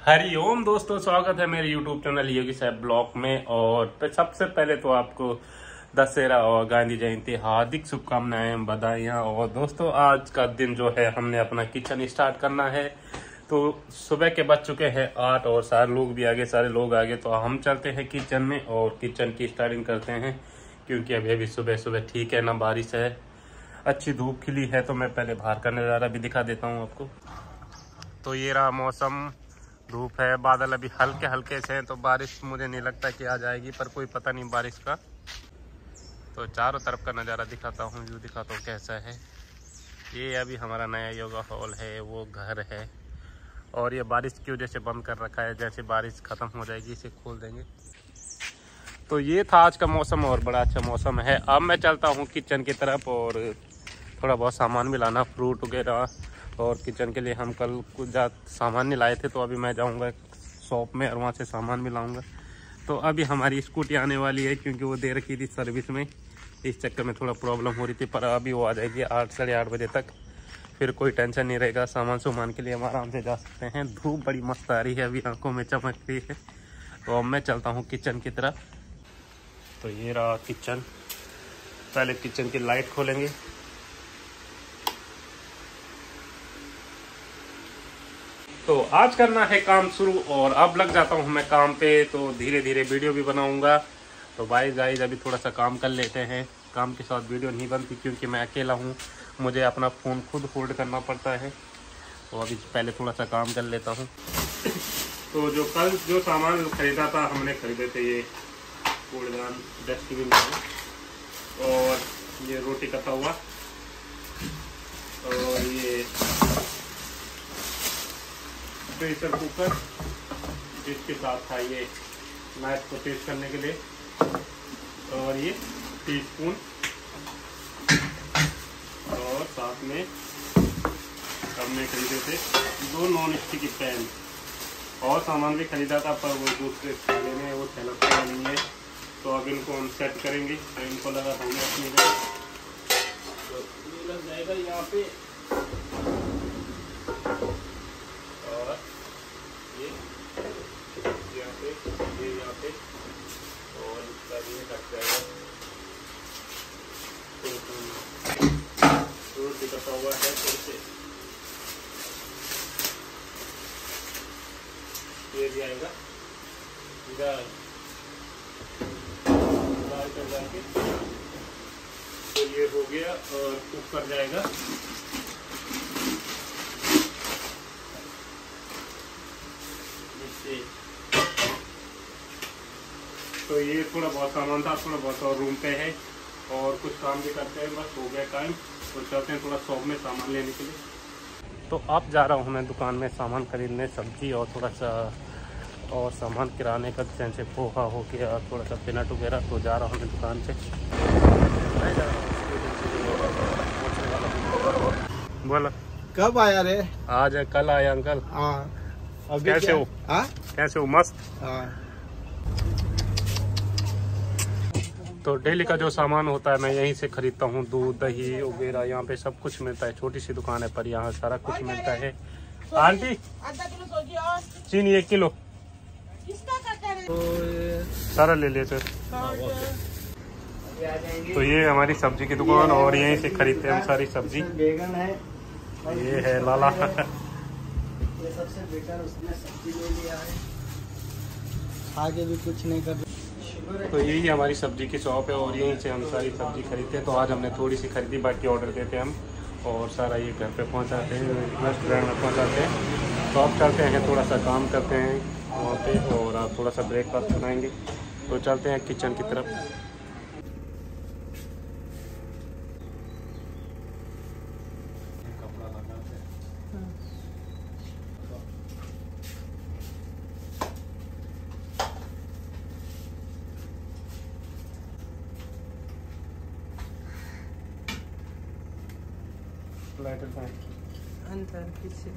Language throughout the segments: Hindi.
हरिओम दोस्तों, स्वागत है मेरे YouTube चैनल योगी साहब ब्लॉग में। और सबसे पहले तो आपको दशहरा और गांधी जयंती हार्दिक शुभकामनाएं, बधाइयां। और दोस्तों आज का दिन जो है हमने अपना किचन स्टार्ट करना है। तो सुबह के बज चुके हैं 8 और सारे लोग आगे तो हम चलते हैं किचन में और किचन की स्टार्टिंग करते हैं। क्योंकि अभी सुबह सुबह ठीक है ना, बारिश है, अच्छी धूप खिली है। तो मैं पहले बाहर का नज़ारा भी दिखा देता हूँ आपको। तो ये रहा मौसम, धूप है, बादल अभी हल्के हल्के से हैं। तो बारिश मुझे नहीं लगता कि आ जाएगी, पर कोई पता नहीं बारिश का। तो चारों तरफ का नज़ारा दिखाता हूँ, व्यू दिखाता हूँ कैसा है। ये अभी हमारा नया योगा हॉल है, वो घर है। और ये बारिश की वजह से बंद कर रखा है, जैसे बारिश ख़त्म हो जाएगी इसे खोल देंगे। तो ये था आज का मौसम और बड़ा अच्छा मौसम है। अब मैं चलता हूँ किचन की तरफ और थोड़ा बहुत सामान भी लाना, फ्रूट वगैरह। और किचन के लिए हम कल कुछ सामान नहीं लाए थे, तो अभी मैं जाऊंगा शॉप में और वहाँ से सामान भी लाऊंगा। तो अभी हमारी स्कूटी आने वाली है, क्योंकि वो दे रखी थी सर्विस में, इस चक्कर में थोड़ा प्रॉब्लम हो रही थी। पर अभी वो आ जाएगी 8 साढ़े 8 बजे तक, फिर कोई टेंशन नहीं रहेगा। सामान के लिए हम आराम से जा सकते हैं। धूप बड़ी मस्त आ रही है, अभी आंखों में चमक रही है। तो अब मैं चलता हूँ किचन की तरफ। तो ये रहा किचन। पहले किचन की लाइट खोलेंगे। तो आज करना है काम शुरू और अब लग जाता हूँ मैं काम पे। तो धीरे धीरे वीडियो भी बनाऊंगा। तो भाई गाइस अभी थोड़ा सा काम कर लेते हैं। काम के साथ वीडियो नहीं बनती, क्योंकि मैं अकेला हूँ, मुझे अपना फ़ोन खुद होल्ड करना पड़ता है। तो अभी पहले थोड़ा सा काम कर लेता हूँ। तो जो कल जो सामान खरीदा था, हमने खरीदे थे ये कूड़ेदान, डस्टबिन और ये रोटी का तवा और ये प्रेशर कुकर, जिसके साथ था ये नाइफ को तेज करने के लिए, और ये टीस्पून, और साथ में हमने खरीदे थे 2 नॉन स्टिक पैन। और सामान भी खरीदा था, पर वो दूसरे थैले में वो थैला पूरा नहीं है। तो अब इनको हम सेट करेंगे। तो इनको लगा होंगे अपनी जगह, तो ये लग जाएगा यहाँ पे। और ये यहाँ पे और इसका ये लग जाएगा। तो टिकता हुआ है फिर से ये भी आएगा इधर कर जाएंगे। तो ये हो गया और कुक कर जाएगा। तो ये थोड़ा बहुत सामान था, थोड़ा बहुत और रूम पे है और कुछ काम भी करते हैं। बस हो गया टाइम, तो चलते हैं थोड़ा शॉप में सामान लेने के लिए। तो अब जा रहा हूँ मैं दुकान में सामान खरीदने, सब्जी और थोड़ा सा और सामान किराने का, जैसे पोहा हो गया और थोड़ा सा पीनट वगैरह। तो जा रहा हूँ मैं दुकान पे। बोलो कब आया रे? आज कल आया अंकल। हाँ। कैसे हो? कैसे हो? मस्त। तो डेली का जो सामान होता है मैं यहीं से खरीदता हूँ। दूध दही वगैरह यहाँ पे सब कुछ मिलता है। छोटी सी दुकान है, पर यहाँ सारा कुछ मिलता है। आंटी चीनी 1 किलो सारा ले लेते। तो ये हमारी सब्जी की दुकान और यहीं से खरीदते हैं हम सारी सब्जी। बैगन है, ये है लाला। ये सबसे बेकार, उसने सब्जी ले लिया है, आगे भी कुछ नहीं कर। तो यही हमारी सब्जी की शॉप है और यहीं से हम सारी सब्जी खरीदते हैं। तो आज हमने थोड़ी सी खरीदी, बाकी ऑर्डर देते हैं हम और सारा ये घर पे पहुंचाते हैं, रेस्टोरेंट में पहुंचाते हैं। तो अब चलते हैं, थोड़ा सा काम करते हैं वहाँ पे और आप थोड़ा सा ब्रेकफास्ट बनाएंगे। तो चलते हैं किचन की तरफ। अंदर पीछे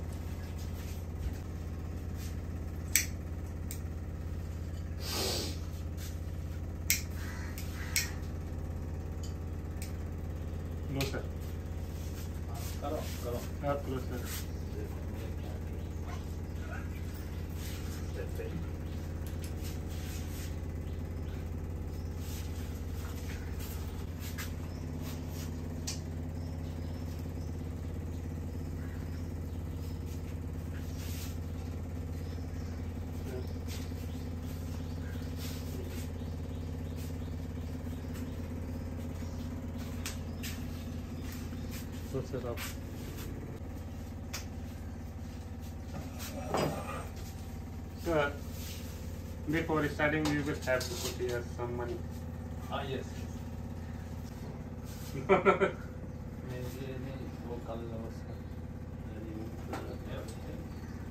लो सर, करो करो आप लो sir. syrup. Sir, before starting, we will have to put here some money. हाँ यस वो कल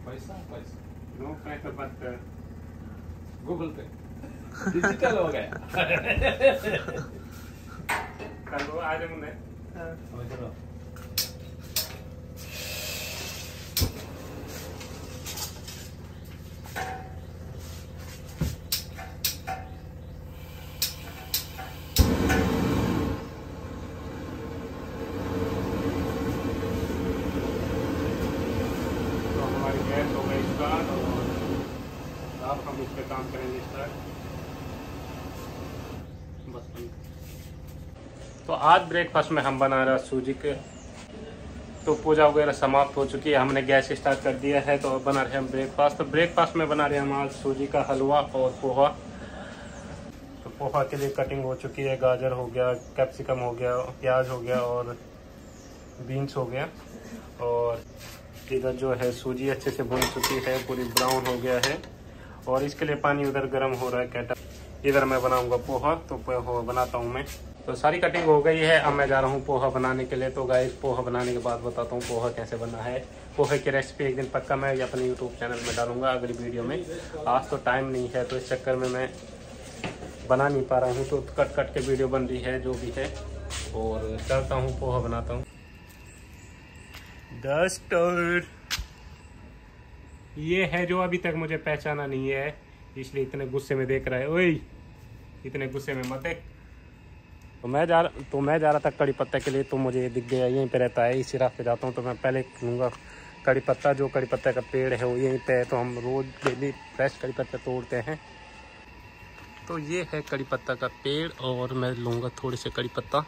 पैसा पैसा No paisa, but गूगल पे डिजिटल हो गया कल वो आ जाऊंगे। चलो गैस हो गई स्टार्ट और अब हम इस पे काम करेंगे स्टार्ट। बस तो आज ब्रेकफास्ट में हम बना रहे हैं सूजी के। तो पूजा वगैरह समाप्त हो चुकी है, हमने गैस स्टार्ट कर दिया है। तो अब बना रहे हैं हम ब्रेकफास्ट। तो ब्रेकफास्ट में बना रहे हैं हम आज सूजी का हलवा और पोहा। तो पोहा के लिए कटिंग हो चुकी है, गाजर हो गया, कैप्सिकम हो गया, प्याज हो गया और बीन्स हो गया। और इधर जो है सूजी अच्छे से भून चुकी है, पूरी ब्राउन हो गया है। और इसके लिए पानी उधर गर्म हो रहा है केटल। इधर मैं बनाऊंगा पोहा। तो पोहा बनाता हूँ मैं। तो सारी कटिंग हो गई है, अब मैं जा रहा हूँ पोहा बनाने के लिए। तो गाइस पोहा बनाने के बाद बताता हूँ पोहा कैसे बना है। पोहे की रेसिपी एक दिन पक्का मैं अपने यूट्यूब चैनल में डालूंगा अगली वीडियो में। आज तो टाइम नहीं है, तो इस चक्कर में मैं बना नहीं पा रहा हूँ। तो कट कट के वीडियो बन रही है जो भी है। और चलता हूँ पोहा बनाता हूँ। डस्टर ये है जो अभी तक मुझे पहचाना नहीं है, इसलिए इतने गुस्से में देख रहा है। ओए इतने गुस्से में मत देख। तो मैं जा रहा था कड़ी पत्ता के लिए। तो मुझे ये दिख गया, यहीं पे रहता है, इसी रास्ते जाता हूँ। तो मैं पहले लूँगा कड़ी पत्ता। जो कड़ी पत्ता का पेड़ है वो यहीं पे है। तो हम रोज डेली फ्रेश कड़ी पत्ता तोड़ते हैं। तो ये है कड़ी पत्ता का पेड़ और मैं लूँगा थोड़ी से कड़ी पत्ता।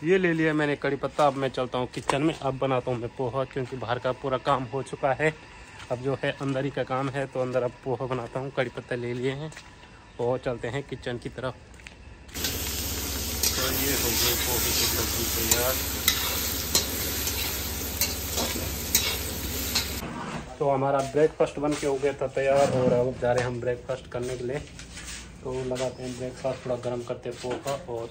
ये ले लिया मैंने कड़ी पत्ता। अब मैं चलता हूँ किचन में। अब बनाता हूँ मैं पोहा, क्योंकि बाहर का पूरा काम हो चुका है। अब जो है अंदर ही का काम है। तो अंदर अब पोहा बनाता हूँ। कड़ी पत्ता ले लिए हैं और चलते हैं किचन की तरफ। तो ये हो गई पोहे की सब्जी तैयार। तो हमारा ब्रेकफास्ट बन के हो गया था तैयार। और अब जा रहे हैं हम ब्रेकफास्ट करने के लिए। तो लगाते हैं ब्रेकफास्ट, थोड़ा गर्म करते हैं पोहा। और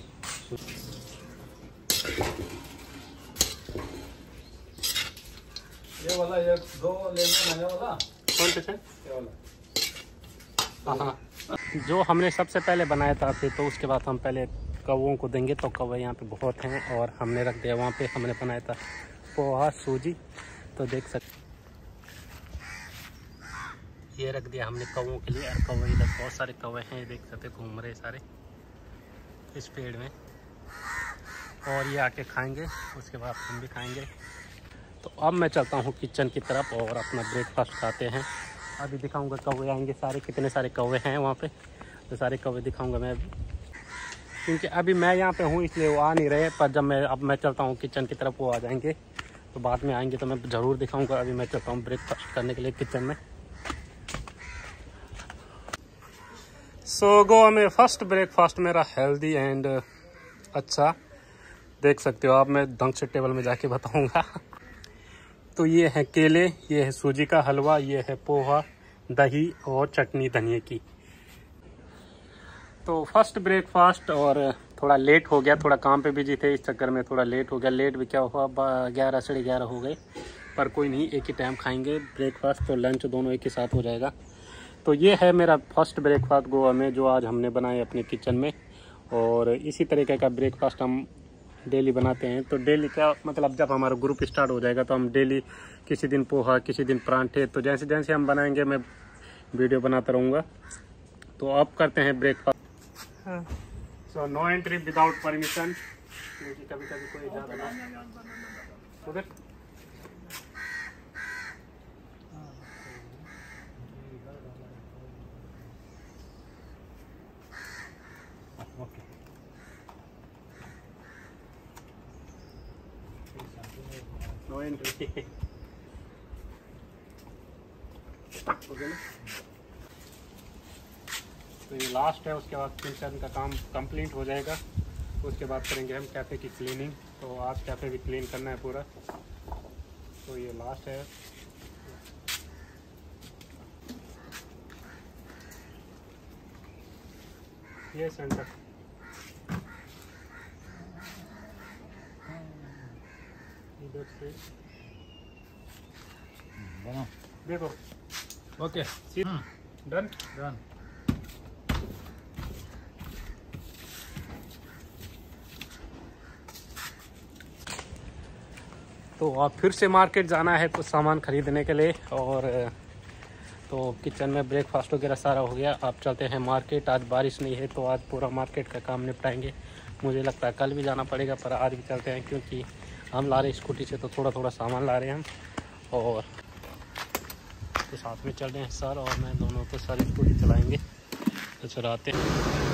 ये वाला ये दो लेना नया वाला कौन से ये वाला। हाँ, जो हमने सबसे पहले बनाया था फिर। तो उसके बाद हम पहले कौवों को देंगे। तो कौवे यहाँ पे बहुत हैं और हमने रख दिया वहाँ पे। हमने बनाया था पोहा सूजी। तो देख सकते ये रख दिया हमने कौवों के लिए। और कौवे इधर बहुत सारे कौवे हैं, देख सकते घूम रहे सारे इस पेड़ में। और ये आके खाएंगे, उसके बाद हम भी खाएंगे। तो अब मैं चलता हूँ किचन की तरफ और अपना ब्रेकफास्ट खाते हैं। अभी दिखाऊंगा कौवे आएंगे सारे, कितने सारे कौवे हैं वहाँ पे। तो सारे कौवे दिखाऊंगा मैं, क्योंकि अभी मैं यहाँ पे हूँ इसलिए वो आ नहीं रहे। पर जब मैं चलता हूँ किचन की तरफ वो आ जाएंगे। तो बाद में आएंगे तो मैं ज़रूर दिखाऊंगा। अभी मैं चलता हूँ ब्रेकफास्ट करने के लिए किचन में। सो गोवा में फर्स्ट ब्रेकफास्ट मेरा हेल्दी एंड अच्छा, देख सकते हो आप। मैं ढंग से टेबल में जाके बताऊंगा। तो ये है केले, ये है सूजी का हलवा, ये है पोहा, दही और चटनी धनिया की। तो फर्स्ट ब्रेकफास्ट। और थोड़ा लेट हो गया, थोड़ा काम पे बिजी थे, इस चक्कर में थोड़ा लेट हो गया। लेट भी क्या हुआ, 11 साढ़े 11 हो गए। पर कोई नहीं, एक ही टाइम खाएंगे ब्रेकफास्ट। तो लंच दोनों एक ही साथ हो जाएगा। तो ये है मेरा फर्स्ट ब्रेकफास्ट गोवा में, जो आज हमने बनाया अपने किचन में। और इसी तरीके का ब्रेकफास्ट हम डेली बनाते हैं। तो डेली क्या मतलब, जब हमारा ग्रुप स्टार्ट हो जाएगा तो हम डेली किसी दिन पोहा, किसी दिन परांठे। तो जैसे जैसे हम बनाएंगे मैं वीडियो बनाता रहूँगा। तो अब करते हैं breakfast. So no entry without permission, क्योंकि कभी कभी कोई ज़्यादा उधर। नो एंट्री हो गया ना। तो ये लास्ट है, उसके बाद किचन का काम कंप्लीट हो जाएगा। उसके बाद करेंगे हम कैफ़े की क्लीनिंग। तो आज कैफ़े भी क्लीन करना है पूरा। तो ये लास्ट है। ये सेंटर इधर से देखो। Okay done. डन। तो अब फिर से मार्केट जाना है कुछ सामान खरीदने के लिए। और तो किचन में ब्रेकफास्ट वगैरह सारा हो गया। अब चलते हैं मार्केट। आज बारिश नहीं है तो आज पूरा मार्केट का काम निपटाएंगे। मुझे लगता है कल भी जाना पड़ेगा, पर आज भी चलते हैं क्योंकि हम ला रहे स्कूटी से, तो थोड़ा थोड़ा सामान ला रहे हैं हम। और तो साथ में चल रहे हैं सर और मैं, दोनों तो सर स्कूटी चलाएँगे। तो चलाते हैं।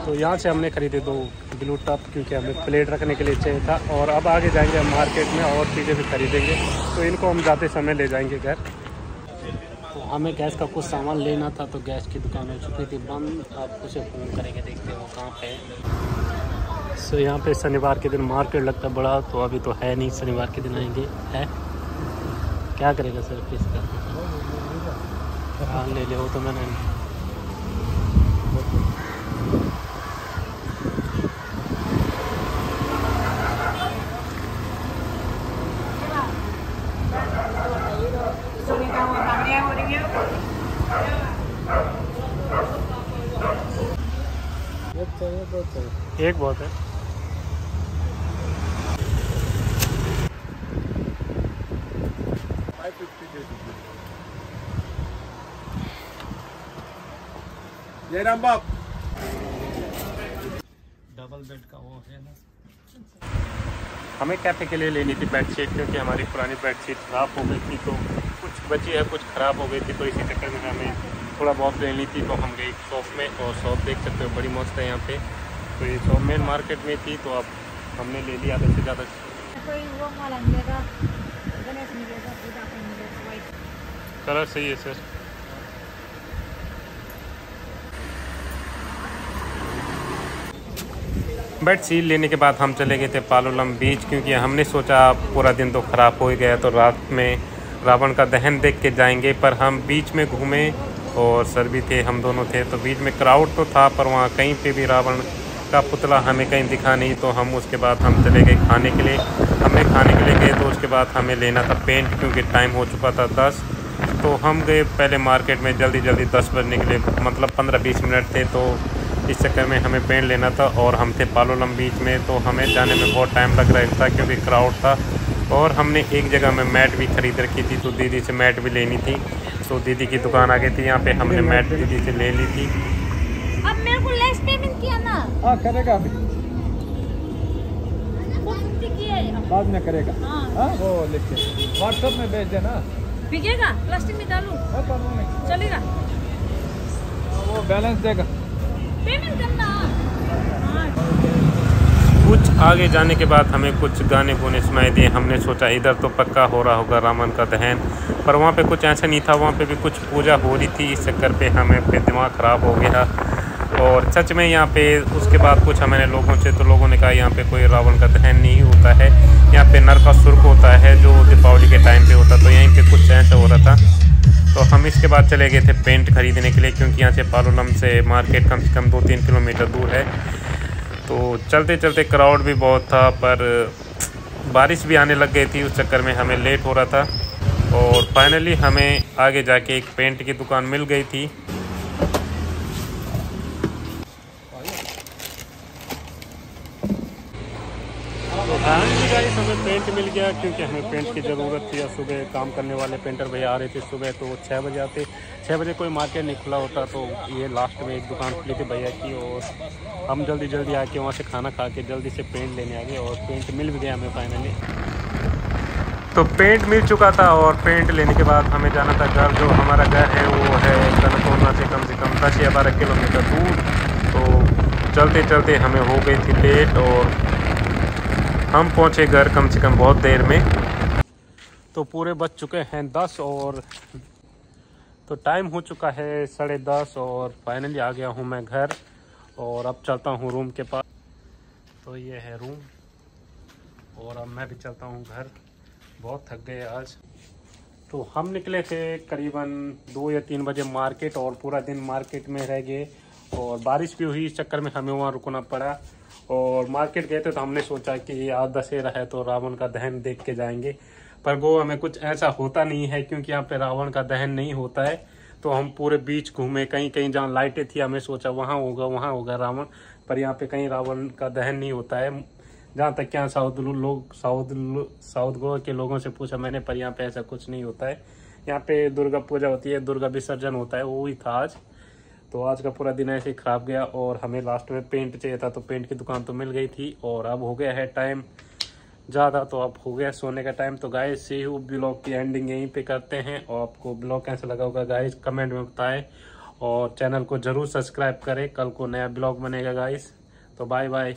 तो यहाँ से हमने खरीदे 2 ब्लू टॉप क्योंकि हमें प्लेट रखने के लिए चाहिए था। और अब आगे जाएंगे हम मार्केट में और चीज़ें भी खरीदेंगे, तो इनको हम जाते समय ले जाएंगे घर। तो हमें गैस का कुछ सामान लेना था, तो गैस की दुकान हो चुकी थी बंद। आप उसे फ़ोन करेंगे, देखते हो कहाँ पे है। सो यहाँ पे शनिवार के दिन मार्केट लगता है बड़ा, तो अभी तो है नहीं, शनिवार के दिन आएंगे। है क्या करेगा सर किस का? हाँ ले ले, वो तो मैंने एक बहुत है। जयराम बाप डबल बेड का वो है ना। हमें कैफ़े के लिए लेनी थी बेडशीट, क्योंकि हमारी पुरानी बेडशीट ख़राब हो गई थी। तो कुछ बची है, कुछ ख़राब हो गई थी, तो इसी चक्कर में हमें थोड़ा बहुत लेनी थी। तो हम गए शॉप में, और शॉप देख सकते हो बड़ी मस्त है यहाँ पे। तो ये शॉप मेन मार्केट में थी, तो अब हमने ले लिया आधे से ज़्यादा। कलर सही है सर। बेड शीट लेने के बाद हम चले गए थे पालोलम बीच, क्योंकि हमने सोचा पूरा दिन तो ख़राब हो ही गया, तो रात में रावण का दहन देख के जाएंगे। पर हम बीच में घूमे और सर भी थे, हम दोनों थे। तो बीच में क्राउड तो था, पर वहाँ कहीं पे भी रावण का पुतला हमें कहीं दिखा नहीं। तो हम उसके बाद हम चले गए खाने के लिए। हमने खाने के लिए गए, तो उसके बाद हमें लेना था पेंट, क्योंकि टाइम हो चुका था 10। तो हम गए पहले मार्केट में जल्दी 10 बजने के लिए, मतलब 15-20 मिनट थे। तो इस चक्कर में हमें पेंट लेना था, और हम थे पालोलम बीच में। तो हमें जाने में बहुत टाइम लग रहा था क्योंकि क्राउड था। और हमने एक जगह में मैट भी खरीद रखी थी, तो दीदी से मैट भी लेनी थी। तो दीदी की दुकान आ गई थी यहाँ पे, हमने मैट दीदी से ले ली थी। अब मेरे को लेस पेमेंट किया ना। हाँ करेगा अभी, बाद में करेगा। हाँ वो लिख के व्हाट्सएप में भेज देना। बिकेगा, प्लास्टिक में डालूं, चलेगा? वो बैलेंस देगा, पेमेंट करना। कुछ आगे जाने के बाद हमें कुछ गाने गुने सुनाई दिए। हमने सोचा इधर तो पक्का हो रहा होगा रावण का दहन, पर वहाँ पे कुछ ऐसा नहीं था। वहाँ पे भी कुछ पूजा हो रही थी। इस चक्कर पे हमें फिर दिमाग ख़राब हो गया। और सच में यहाँ पे उसके बाद पूछा मैंने लोगों से, तो लोगों ने कहा यहाँ पे कोई रावण का दहन नहीं होता है, यहाँ पे नरकासुर होता है जो दीपावली के टाइम पे होता। तो यहीं पे कुछ ऐसा हो रहा था। तो हम इसके बाद चले गए थे पेंट खरीदने के लिए, क्योंकि यहाँ से पालोलम से मार्केट कम से कम 2-3 किलोमीटर दूर है। तो चलते चलते क्राउड भी बहुत था, पर बारिश भी आने लग गई थी। उस चक्कर में हमें लेट हो रहा था। और फाइनली हमें आगे जाके एक पेंट की दुकान मिल गई थी। तो हमें पेंट पेंट मिल गया, क्योंकि हमें पेंट की ज़रूरत थी। सुबह काम करने वाले पेंटर भैया आ रहे थे सुबह, तो 6 बजे आते। 6 बजे कोई मार्केट नहीं खुला होता, तो ये लास्ट में एक दुकान खुली थी भैया की, और हम जल्दी आके वहाँ से खाना खा के जल्दी से पेंट लेने आ गए, और पेंट मिल भी गया हमें फाइनली। तो पेंट मिल चुका था, और पेंट लेने के बाद हमें जाना था घर। जो हमारा घर है वो है कनकोना से कम 10 या 12 किलोमीटर दूर। तो चलते हमें हो गई थी लेट, और हम पहुंचे घर कम से कम बहुत देर में। तो पूरे बज चुके हैं 10, और तो टाइम हो चुका है 10:30, और फाइनली आ गया हूं मैं घर, और अब चलता हूं रूम के पास। तो ये है रूम, और अब मैं भी चलता हूं घर। बहुत थक गए आज। तो हम निकले थे करीबन 2 या 3 बजे मार्केट, और पूरा दिन मार्केट में रह गए, और बारिश भी हुई, इस चक्कर में हमें वहाँ रुकना पड़ा। और मार्केट गए थे तो हमने सोचा कि आज दशहरा है तो रावण का दहन देख के जाएंगे, पर वो हमें कुछ ऐसा होता नहीं है, क्योंकि यहाँ पे रावण का दहन नहीं होता है। तो हम पूरे बीच घूमे, कहीं जहाँ लाइटें थी हमें सोचा वहाँ होगा रावण, पर यहाँ पे कहीं रावण का दहन नहीं होता है। जहाँ तक यहाँ साउथ गोवा के लोगों से पूछा मैंने, पर यहाँ पे ऐसा कुछ नहीं होता है। यहाँ पे दुर्गा पूजा होती है, दुर्गा विसर्जन होता है, वो ही था आज। तो आज का पूरा दिन ऐसे ही खराब गया, और हमें लास्ट में पेंट चाहिए था, तो पेंट की दुकान तो मिल गई थी। और अब हो गया है टाइम ज़्यादा, तो अब हो गया सोने का टाइम। तो गाइस सी यू, ब्लॉग की एंडिंग यहीं पे करते हैं, और आपको ब्लॉग कैसा लगा होगा गाइस कमेंट में बताएं, और चैनल को जरूर सब्सक्राइब करें। कल को नया ब्लॉग बनेगा गाइस। तो बाय बाय।